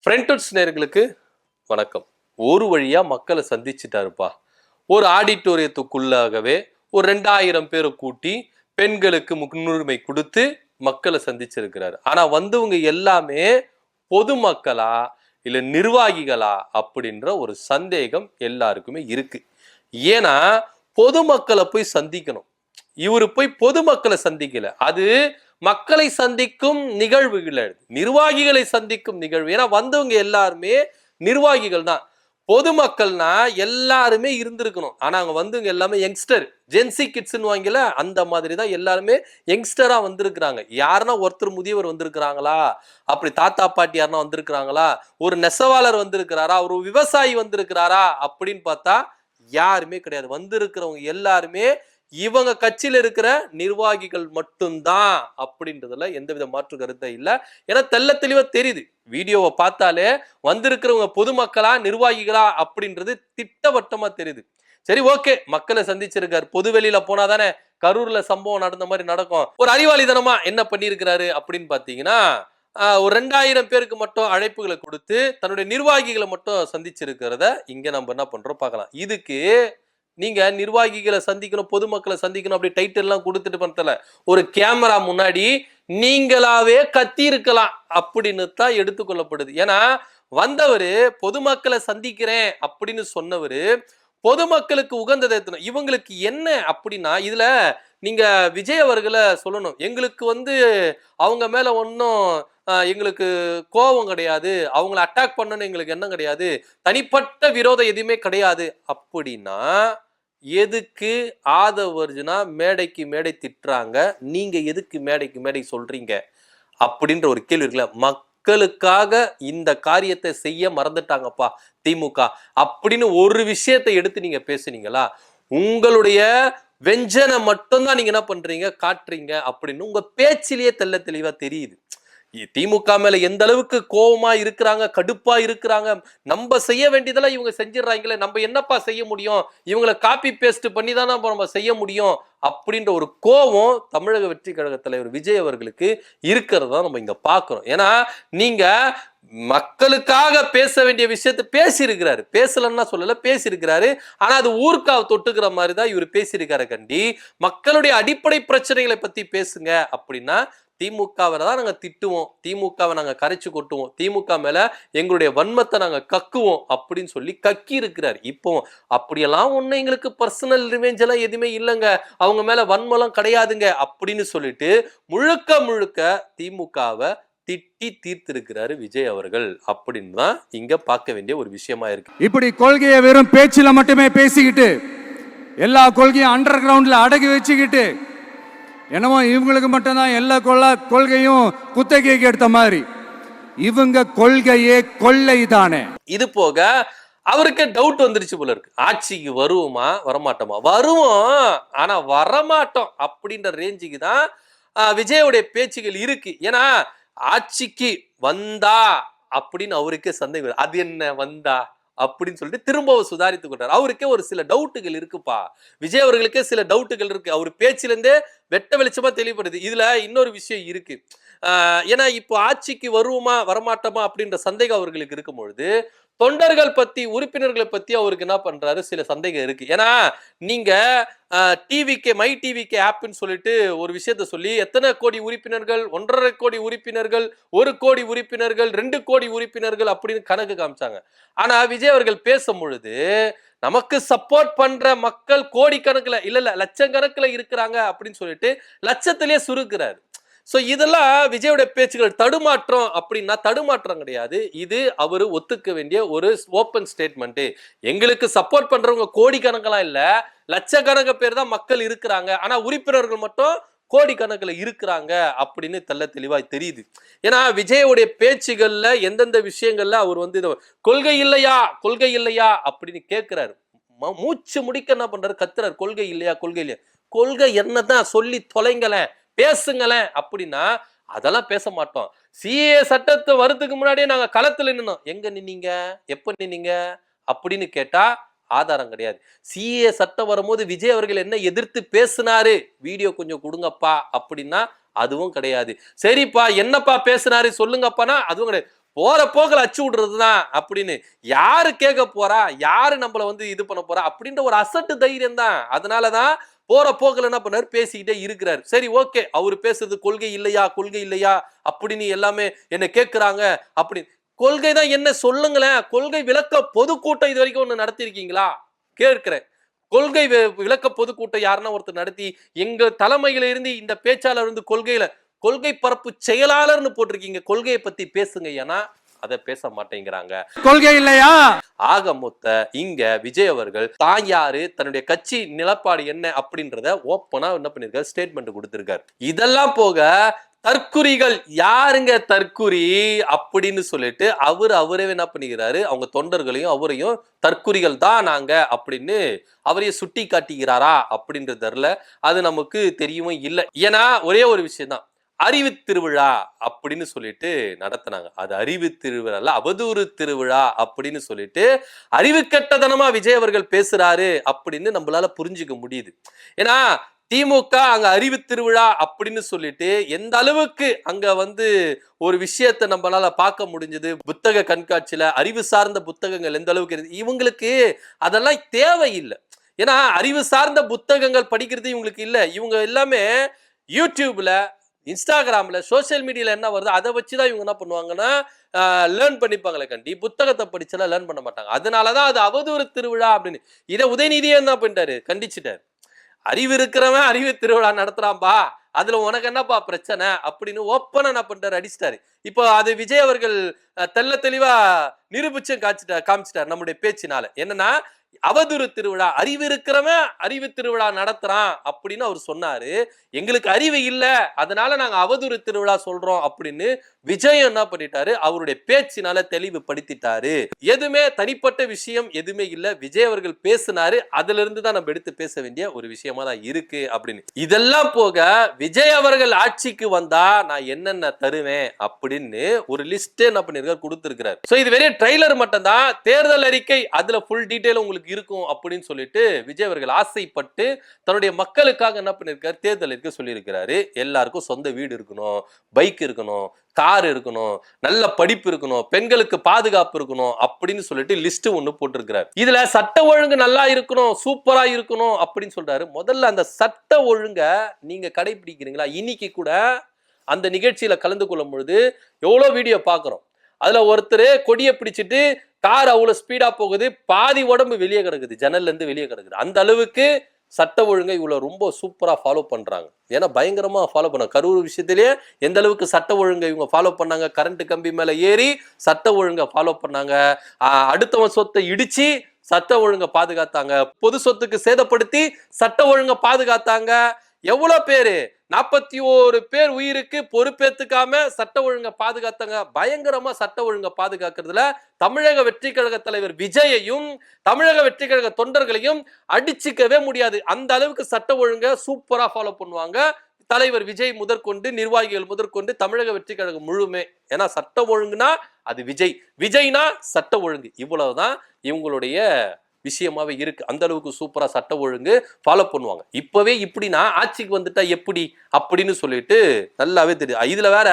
Friends நேயர்களுக்கு வணக்கம். ஒரு வழியா மக்களை சந்திச்சுட்டாருப்பா. ஒரு ஆடிட்டோரியத்துக்குள்ளாகவே ஒரு 2000 பேரை கூட்டி பெண்களுக்கு முன்னுரிமை கொடுத்து மக்களை சந்திச்சிருக்கிறாரு. ஆனா வந்தவங்க எல்லாமே பொதுமக்களா இல்ல நிர்வாகிகளா அப்படின்ற ஒரு சந்தேகம் எல்லாருக்குமே இருக்கு. ஏன்னா பொதுமக்களை போய் சந்திக்கணும். இவரு போய் பொதுமக்களை சந்திக்கல. அது மக்களை சந்திக்கும் நிகழ்வுகள், நிர்வாகிகளை சந்திக்கும் நிகழ்வு. ஏன்னா வந்தவங்க எல்லாருமே நிர்வாகிகள் தான். பொதுமக்கள்னா எல்லாருமே இருந்திருக்கணும். ஆனா அவங்க வந்தவங்க எல்லாமே யங்ஸ்டர், ஜென்சி கிட்ஸ்ன்னு வாங்கல, அந்த மாதிரி தான் எல்லாருமே யங்ஸ்டரா வந்திருக்கிறாங்க. யாருன்னா ஒருத்தர் முதியவர் வந்திருக்கிறாங்களா, அப்படி தாத்தா பாட்டி யாருன்னா வந்திருக்கிறாங்களா, ஒரு நெசவாளர் வந்திருக்கிறாரா, ஒரு விவசாயி வந்திருக்கிறாரா அப்படின்னு பார்த்தா யாருமே கிடையாது. வந்திருக்கிறவங்க எல்லாருமே இவங்க கட்சியில இருக்கிற நிர்வாகிகள் மட்டும்தான் அப்படின்றதுல எந்தவித மாற்று கருத்தை இல்லை. ஏன்னா தெள்ள தெளிவா தெரியுது. வீடியோவை பார்த்தாலே வந்திருக்கிறவங்க பொதுமக்களா நிர்வாகிகளா அப்படின்றது திட்டவட்டமா தெரியுது. சரி, ஓகே, மக்களை சந்திச்சிருக்காரு. பொது வெளியில போனாதானே கரூர்ல சம்பவம் நடந்த மாதிரி நடக்கும். ஒரு அறிவாளித்தனமா என்ன பண்ணிருக்கிறாரு அப்படின்னு பாத்தீங்கன்னா, ஒரு 2000 பேருக்கு மட்டும் அழைப்புகளை கொடுத்து தன்னுடைய நிர்வாகிகளை மட்டும் சந்திச்சிருக்கிறத இங்க நம்ம என்ன பண்றோம் பார்க்கலாம். இதுக்கு நீங்க நிர்வாகிகளை சந்திக்கணும், பொதுமக்களை சந்திக்கணும் அப்படி டைட்டில் எல்லாம் கொடுத்துட்டு பண்ணல. ஒரு கேமரா முன்னாடி நீங்களாவே கத்தி இருக்கலாம் அப்படின்னு தான் எடுத்துக்கொள்ளப்படுது. ஏன்னா வந்தவரு பொதுமக்களை சந்திக்கிறேன் அப்படின்னு சொன்னவரு பொதுமக்களுக்கு உகந்ததை ஏத்தணும். இவங்களுக்கு என்ன அப்படின்னா, இதுல நீங்க விஜய் அவர்களை சொல்லணும். எங்களுக்கு அவங்க மேல ஒன்னும் எங்களுக்கு கோபம் கிடையாது, அவங்களை அட்டாக் பண்ணணும் எங்களுக்கு என்ன கிடையாது, தனிப்பட்ட விரோதம் எதுவுமே கிடையாது அப்படின்னா எதுக்கு ஆதவ அர்ஜுனா மேடைக்கு மேடை திட்டுறாங்க, நீங்க எதுக்கு மேடைக்கு மேடை சொல்றீங்க அப்படின்ற ஒரு கேள்வி இருக்குல்ல. மக்களுக்காக இந்த காரியத்தை செய்ய மறந்துட்டாங்கப்பா திமுக அப்படின்னு ஒரு விஷயத்தை எடுத்து நீங்க பேசுனீங்களா, உங்களுடைய வெஞ்சனை மட்டும்தான் நீங்க என்ன பண்றீங்க காட்டுறீங்க அப்படின்னு உங்க பேச்சிலேயே தெள்ள தெளிவா தெரியுது. திமுக மேல எந்த அளவுக்கு கோபமா இருக்கிறாங்க, கடுப்பா இருக்கிறாங்க. நம்ம செய்ய வேண்டியதெல்லாம் இவங்க செஞ்சிடறாங்களே, நம்ம என்னப்பா செய்ய முடியும், இவங்களை காப்பி பேஸ்ட் பண்ணி தானே நம்ம செய்ய முடியும் அப்படின்ற ஒரு கோபம் தமிழக வெற்றி கழக தலைவர் விஜய் அவர்களுக்கு இருக்கிறதா நம்ம இங்க பாக்குறோம். ஏன்னா நீங்க மக்களுக்காக பேச வேண்டிய விஷயத்த பேசியிருக்கிறாரு, பேசலன்னா சொல்லல, பேசியிருக்கிறாரு. ஆனா அது ஊர்க்காவை தொட்டுக்கிற மாதிரி தான் இவர் பேசியிருக்காரு. கண்டி மக்களுடைய அடிப்படை பிரச்சனைகளை பத்தி பேசுங்க அப்படின்னா திமுகவை தான் நாங்க திட்டுவோம், திமுகவை நாங்க கரைச்சு கொட்டுவோம், திமுக மேல எங்களுடைய வன்மத்தை நாங்க கக்குவோம் அப்படின்னு சொல்லி கக்கி இருக்கிறார். இப்போ அப்படியெல்லாம் ஒண்ணு எங்களுக்கு பர்சனல் ரிவெஞ்ச் எல்லாம் எதுவுமே இல்லைங்க, அவங்க மேல வன்மலம் கிடையாதுங்க அப்படின்னு சொல்லிட்டு முழுக்க முழுக்க திமுகவை திட்டி தீர்த்திருக்கிறாரு விஜய் அவர்கள் அப்படின்னு தான் இங்க பார்க்க வேண்டிய ஒரு விஷயமா இருக்கு. இப்படி கொள்கையை வெறும் பேச்சுல மட்டுமே பேசிக்கிட்டு எல்லா கொள்கையும் அண்டர் கிரவுண்ட்ல அடக்கி வச்சுக்கிட்டு என்னமோ இவங்களுக்கு மட்டும்தான் எல்லா கொள்கையும் குத்தகைக்கு எடுத்த மாதிரி, இவங்க கொள்கையே கொள்ளை தானே. இது போக அவருக்கு டவுட் வந்துருச்சு போல இருக்கு, ஆட்சிக்கு வருவோமா வரமாட்டோமா, வருவோம் ஆனா வரமாட்டோம் அப்படின்ற ரேஞ்சுக்கு தான் விஜயோடைய பேச்சுகள் இருக்கு. ஏன்னா ஆட்சிக்கு வந்தா அப்படின்னு அவருக்கே சந்தேகம், அது என்ன வந்தா அப்படின்னு சொல்லிட்டு திரும்பவும் சுதாரித்து கொண்டார். அவருக்கே ஒரு சில டவுட்டுகள் இருக்குப்பா, விஜய் அவர்களுக்கே சில டவுட்டுகள் இருக்கு. அவர் பேச்சில இருந்தே வெட்ட வெளிச்சமா தெளிவுபடுது. இதுல இன்னொரு விஷயம் இருக்கு. ஏன்னா இப்போ ஆட்சிக்கு வருவோமா வரமாட்டோமா அப்படின்ற சந்தேகம் அவர்களுக்கு இருக்கும் பொழுது தொண்டர்கள் பத்தி உறுப்பினர்களை பத்தி அவருக்கு என்ன பண்றாரு சில சந்தேகம் இருக்கு. ஏன்னா நீங்க டிவிகே மை டிவிகே ஆப்னு சொல்லிட்டு ஒரு விஷயத்த சொல்லி எத்தனை கோடி உறுப்பினர்கள், 1.5 கோடி உறுப்பினர்கள், 1 கோடி உறுப்பினர்கள், 2 கோடி உறுப்பினர்கள் அப்படின்னு கணக்கு காமிச்சாங்க. ஆனா விஜய் அவர்கள் பேசும் பொழுது நமக்கு சப்போர்ட் பண்ற மக்கள் கோடிக்கணக்கில் இல்ல லட்சக்கணக்கில் இருக்கிறாங்க அப்படின்னு சொல்லிட்டு லட்சத்திலேயே சுருக்கிறாரு. ஸோ இதெல்லாம் விஜயோட பேச்சுகள் தடுமாற்றம் அப்படின்னா தடுமாற்றம் கிடையாது, இது அவர் ஒத்துக்க வேண்டிய ஒரு ஓப்பன் ஸ்டேட்மெண்ட். எங்களுக்கு சப்போர்ட் பண்றவங்க கோடிக்கணக்கெல்லாம் இல்ல, லட்சக்கணக்கு பேர் தான் மக்கள் இருக்கிறாங்க, ஆனா உறுப்பினர்கள் மட்டும் கோடிக்கணக்கில் இருக்கிறாங்க அப்படின்னு தெள்ள தெளிவாய் தெரியுது. ஏன்னா விஜயோடைய பேச்சுகள்ல எந்தெந்த விஷயங்கள்ல அவர் கொள்கை இல்லையா கொள்கை இல்லையா அப்படின்னு கேட்கிறாரு. மூச்சு முடிக்க என்ன பண்றாரு, கத்துறாரு, கொள்கை இல்லையா கொள்கை இல்லையா, கொள்கை என்னதான் சொல்லி தொலைங்களேன், பேசுங்களேன் அப்படின்னா அதெல்லாம் பேச மாட்டோம். சிஏ சட்டத்தை வரதுக்கு முன்னாடியே நாங்க களத்துல நின்னோம், எங்க நின்னீங்க, எப்ப நின்னீங்க அப்படின்னு கேட்டா ஆதாரம் கிடையாது. சிஏ சட்டம் வரும்போது விஜய் அவர்கள் என்ன எதிர்த்து பேசினாரு, வீடியோ கொஞ்சம் கொடுங்கப்பா அப்படின்னா அதுவும் கிடையாது. சரிப்பா என்னப்பா பேசினாரு சொல்லுங்கப்பானா அதுவும் கிடையாது. போற போக்கில் அச்சு விடுறதுதான் அப்படின்னு. யாரு கேட்க போறா, யாரு நம்மள வந்து இது பண்ண போறா அப்படின்ற ஒரு அசட்டு தைரியம் தான். அதனாலதான் போற போக்குல என்ன பண்ணாரு, பேசிக்கிட்டே இருக்கிறாரு. சரி, ஓகே, அவரு பேசுறது கொள்கை இல்லையா, கொள்கை இல்லையா அப்படின்னு எல்லாமே என்ன கேட்கிறாங்க அப்படின்னு. கொள்கை தான் என்ன சொல்லுங்களேன். கொள்கை விளக்க பொதுக்கூட்டம் இது வரைக்கும் ஒண்ணு நடத்திருக்கீங்களா கேட்கிறேன். கொள்கை விளக்க பொதுக்கூட்டம் யாருன்னா ஒருத்தர் நடத்தி, எங்க தலைமையில இருந்து இந்த பேச்சாளர் வந்து கொள்கை பரப்பு செயலாளர்னு போட்டிருக்கீங்க, கொள்கையை பத்தி பேசுங்க, ஏன்னா அதை பேச மாட்டேங்கிறாங்க. கொள்கை இல்லையா? ஆக மொத்த இங்க விஜய் அவர்கள் தான் யாரு, தன்னுடைய கட்சி நிலப்பாடு என்ன அப்படின்றத ஓப்பனா என்ன பண்ணிருக்காரு, ஸ்டேட்மெண்ட் கொடுத்திருக்காரு. இதெல்லாம் போக தற்குறிகள், யாருங்க தற்குறி அப்படின்னு சொல்லிட்டு அவரே என்ன பண்ணிக்கிறாரு, அவங்க தொண்டர்களையும் அவரையும் தற்குறிகள் தான் நாங்க அப்படின்னு அவரையே சுட்டி காட்டுகிறாரா அப்படின்றதுல அது நமக்கு தெரியவும் இல்லை. ஏன்னா ஒரே ஒரு விஷயம் தான், அறிவு திருவிழா அப்படின்னு சொல்லிட்டு நடத்தினாங்க. அது அறிவு திருவிழா, அவதூறு திருவிழா அப்படின்னு சொல்லிட்டு அறிவு கட்டதனமா விஜய் அவர்கள் பேசுறாரு அப்படின்னு நம்மளால புரிஞ்சுக்க முடியுது. ஏன்னா திமுக அங்க அறிவு திருவிழா அப்படின்னு சொல்லிட்டு எந்த அளவுக்கு அங்க வந்து ஒரு விஷயத்தை நம்மளால பார்க்க முடிஞ்சது. புத்தக கண்காட்சியில அறிவு சார்ந்த புத்தகங்கள் எந்த அளவுக்கு இருக்கு, இவங்களுக்கு அதெல்லாம் தேவையில்லை. ஏன்னா அறிவு சார்ந்த புத்தகங்கள் படிக்கிறது இவங்களுக்கு இல்லை. இவங்க எல்லாமே யூடியூப்ல, இன்ஸ்டாகிராம்ல, சோசியல் மீடியால என்ன வருது அதை வச்சுதான் இவங்க என்ன பண்ணுவாங்கன்னா லேர்ன் பண்ணிப்பாங்களே கண்டி, புத்தகத்தை படிச்செல்லாம் லேர்ன் பண்ண மாட்டாங்க. அதனாலதான் அது அவதூறு திருவிழா அப்படின்னு. இதை உதயநிதியே என்ன பண்ணிட்டாரு, கண்டிச்சுட்டாரு. அறிவு இருக்கிறவன் அறிவு திருவிழா நடத்துறான்பா, அதுல உனக்கு என்னப்பா பிரச்சனை அப்படின்னு ஓப்பனா என்ன பண்ணிட்டாரு, அடிச்சிட்டாரு. இப்போ அது விஜய் அவர்கள் தெள்ள தெளிவா நிரூபிச்சு காமிச்சிட்டார் நம்முடைய பேச்சினால. என்னன்னா அவதூறு திருவிழா, அறிவு இருக்கிறவன் அறிவு திருவிழா நடத்துறான் அப்படின்னு அவர் சொன்னாரு. எங்களுக்கு அறிவு இல்ல, அதனால நாங்க அவதூறு திருவிழா சொல்றோம் அப்படின்னு விஜய் என்ன பண்ணிட்டாரு, அவருடைய பேச்சினால தெளிவுபடுத்திட்டாரு. எதுவுமே தனிப்பட்ட விஷயம் எதுவுமே இல்ல, விஜய் அவர்கள் பேசினாரு, அதுல இருந்து தான் நம்ம எடுத்து பேச வேண்டிய ஒரு விஷயமா தான் இருக்கு அப்படின்னு. இதெல்லாம் போக விஜய் அவர்கள் ஆட்சிக்கு வந்தா நான் என்னென்ன தருவேன் அப்படின்னு ஒரு லிஸ்ட் என்ன பண்ணிருக்காரு, கொடுத்திருக்கிறார். சோ இது வெறும் ட்ரைலர் மட்டும் தான், தேர்தல் அறிக்கை அதுல ஃபுல் டீடைல் உங்களுக்கு இருக்கும் அப்படின்னு சொல்லிட்டு விஜய் அவர்கள் ஆசைப்பட்டு தன்னுடைய மக்களுக்காக என்ன பண்ணிருக்காரு, தேர்தல் அறிக்கை சொல்லியிருக்கிறாரு. எல்லாருக்கும் சொந்த வீடு இருக்கணும், பைக் இருக்கணும், கார் இருக்கணும், நல்ல படிப்பு இருக்கணும், பெண்களுக்கு பாதுகாப்பு இருக்கணும் அப்படின்னு சொல்லிட்டு லிஸ்ட் ஒண்ணு போட்டிருக்கிறார். இதுல சட்ட ஒழுங்கு நல்லா இருக்கணும், சூப்பரா இருக்கணும் அப்படின்னு சொல்றாரு. முதல்ல அந்த சட்ட ஒழுங்க நீங்க கடைபிடிக்கிறீங்களா? இன்னைக்கு கூட அந்த நிகழ்ச்சியில கலந்து கொள்ளும் பொழுது எவ்வளவு வீடியோ பாக்குறோம். அதுல ஒருத்தர் கொடியை பிடிச்சிட்டு கார் அவ்வளவு ஸ்பீடா போகுது, பாதி உடம்பு வெளியே கிடக்குது, ஜன்னல்ல இருந்து வெளியே கிடக்குது. அந்த அளவுக்கு சட்ட ஒழுங்கை இவ்வளவு ரொம்ப சூப்பரா ஃபாலோ பண்றாங்க. ஏன்னா பயங்கரமா ஃபாலோ பண்ண கரூர் விஷயத்திலேயே எந்த அளவுக்கு சட்ட ஒழுங்கை இவங்க ஃபாலோ பண்ணாங்க. கரண்ட் கம்பி மேல ஏறி சட்ட ஒழுங்கை ஃபாலோ பண்ணாங்க. அடுத்தவன் சொத்தை இடிச்சு சட்ட ஒழுங்கை பாதுகாத்தாங்க. பொது சொத்துக்கு சேதப்படுத்தி சட்ட ஒழுங்கை பாதுகாத்தாங்க. எவ்வளவு பேரு, 41 பேர் உயிருக்கு பொறுப்பேத்துக்காம சட்ட ஒழுங்கை பாதுகாத்தாங்க. பயங்கரமா சட்ட ஒழுங்கை பாதுகாக்கிறதுல தமிழக வெற்றி கழக தலைவர் விஜயையும் தமிழக வெற்றி கழக தொண்டர்களையும் அடிச்சுக்கவே முடியாது. அந்த அளவுக்கு சட்ட ஒழுங்கை சூப்பரா ஃபாலோ பண்ணுவாங்க. தலைவர் விஜய் முதற்கொண்டு, நிர்வாகிகள் முதற்கொண்டு, தமிழக வெற்றி கழகம் முழுமே. ஏன்னா சட்ட ஒழுங்குனா அது விஜய், விஜய்னா சட்ட ஒழுங்கு, இவ்வளவுதான் இவங்களுடைய விஷயமாவே இருக்கு. அந்த அளவுக்கு சூப்பரா சட்ட ஒழுங்கு ஃபாலோ பண்ணுவாங்க. இப்பவே இப்படின்னா ஆட்சிக்கு வந்துட்டா எப்படி அப்படின்னு சொல்லிட்டு நல்லாவே தெரியும். இதுல வேற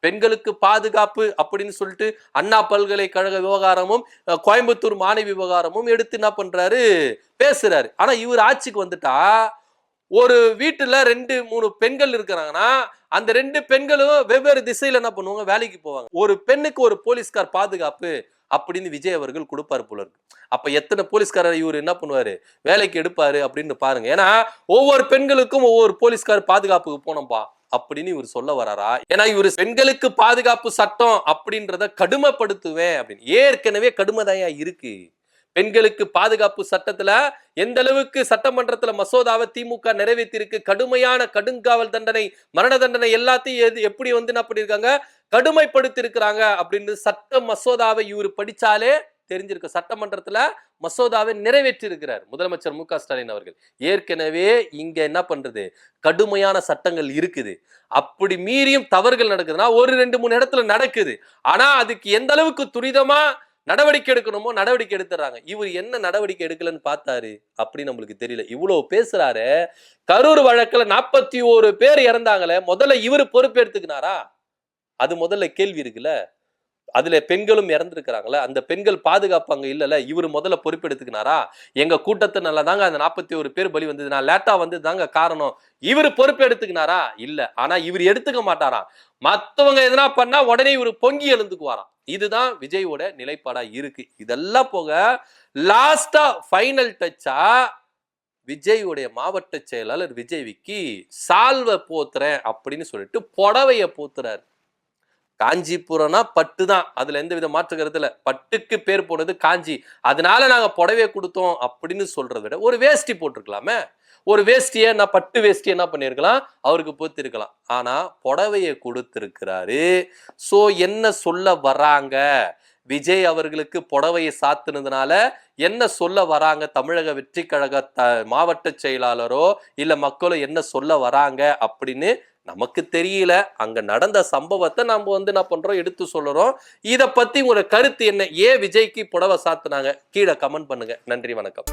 பெண்களுக்கு பாதுகாப்பு அப்படின்னு சொல்லிட்டு அண்ணா பல்கலைக்கழக விவகாரமும் கோயம்புத்தூர் மாணவி விவகாரமும் எடுத்து என்ன பண்றாரு, பேசுறாரு. ஆனா இவர் ஆட்சிக்கு வந்துட்டா ஒரு வீட்டுல 2-3 பெண்கள் இருக்கிறாங்கன்னா அந்த 2 பெண்களும் வெவ்வேறு திசையில என்ன பண்ணுவாங்க, வேலைக்கு போவாங்க. ஒரு பெண்ணுக்கு ஒரு போலீஸ்கார் பாதுகாப்பு அப்படின்னு விஜய் அவர்கள் கொடுப்பாரு போல இருக்கு. அப்ப எத்தனை போலீஸ்காரர் இவர் என்ன பண்ணுவாரு, வேலைக்கு எடுப்பாரு அப்படின்னு பாருங்க. ஏன்னா ஒவ்வொரு பெண்களுக்கும் ஒவ்வொரு போலீஸ்கார் பாதுகாப்புக்கு போனோம்பா அப்படின்னு இவர் சொல்ல வராரா? ஏன்னா இவர் பெண்களுக்கு பாதுகாப்பு சட்டம் அப்படின்றத கடுமைப்படுத்துவேன் அப்படின்னு. ஏற்கனவே கடுமைதாயா இருக்கு. பெண்களுக்கு பாதுகாப்பு சட்டத்துல எந்த அளவுக்கு சட்டமன்றத்துல மசோதாவை திமுக நிறைவேற்றிருக்கு. கடுமையான கடுங்காவல் தண்டனை, மரண தண்டனை எல்லாத்தையும் எப்படி வந்து என்ன பண்ணிருக்காங்க, கடுமைப்படுத்தி இருக்கிறாங்க அப்படின்னு சட்ட மசோதாவை இவர் படிச்சாலே தெரிஞ்சிருக்கு. சட்டமன்றத்துல மசோதாவை நிறைவேற்றி இருக்கிறார் முதலமைச்சர் மு க ஸ்டாலின் அவர்கள். ஏற்கனவே இங்க என்ன பண்றது, கடுமையான சட்டங்கள் இருக்குது. அப்படி மீறியும் தவறுகள் நடக்குதுன்னா ஒரு 2-3 இடத்துல நடக்குது. ஆனா அதுக்கு எந்த அளவுக்கு துரிதமா நடவடிக்கை எடுக்கணுமோ நடவடிக்கை எடுத்துறாங்க. இவர் என்ன நடவடிக்கை எடுக்கலன்னு பார்த்தாரு அப்படின்னு நம்மளுக்கு தெரியல. இவ்வளவு பேசுறாரு. கரூர் வழக்குல 41 பேர் இறந்தாங்களே, முதல்ல இவர் பொறுப்பேற்றுக்கினாரா? அது முதல்ல கேள்வி இருக்குல்ல. அதுல பெண்களும் இறந்துருக்கிறாங்களே, அந்த பெண்கள் பாதுகாப்பு அங்க இல்லல, இவர் முதல்ல பொறுப்பெடுத்துக்கினாரா? எங்க கூட்டத்தினால தாங்க அந்த 41 பேர் பலி வந்தது, நான் லேட்டா வந்தது தாங்க காரணம். இவர் பொறுப்பு எடுத்துக்கினாரா? இல்ல. ஆனா இவர் எடுத்துக்க மாட்டாராம். மத்தவங்க எதனா பண்ணா உடனே இவர் பொங்கி எழுந்துக்குவாராம். இதுதான் விஜயோட நிலைப்பாடா இருக்கு. இதெல்லாம் போக லாஸ்டா ஃபைனல் டச்சா விஜயுடைய மாவட்ட செயலாளர் விஜய் விக்கி சால்வை போத்துறேன் அப்படின்னு சொல்லிட்டு புடவைய போத்துறாரு. காஞ்சிபுரம்னா பட்டு தான், அதுல எந்த வித மாற்று கருத்துல, பட்டுக்கு பேர் போனது காஞ்சி, அதனால நாங்க புடவைய கொடுத்தோம் அப்படின்னு சொல்றதை விட ஒரு வேஷ்டி போட்டிருக்கலாமே. ஒரு வேஷ்டிய நான் பட்டு வேஷ்டி என்ன பண்ணிருக்கலாம், அவருக்கு போத்திருக்கலாம். ஆனா புடவைய கொடுத்திருக்கிறாரு. சோ என்ன சொல்ல வராங்க, விஜய் அவர்களுக்கு புடவையை சாத்துனதுனால என்ன சொல்ல வராங்க, தமிழக வெற்றி கழக மாவட்ட செயலாளரோ இல்ல மக்களோ என்ன சொல்ல வராங்க அப்படின்னு நமக்கு தெரியல. அங்க நடந்த சம்பவத்தை நம்ம என்ன பண்றோம், எடுத்து சொல்றோம். இத பத்தி உங்க கருத்து என்ன? ஏன் விஜய்க்கு புடவை சாத்துனாங்க? கீழே கமெண்ட் பண்ணுங்க. நன்றி, வணக்கம்.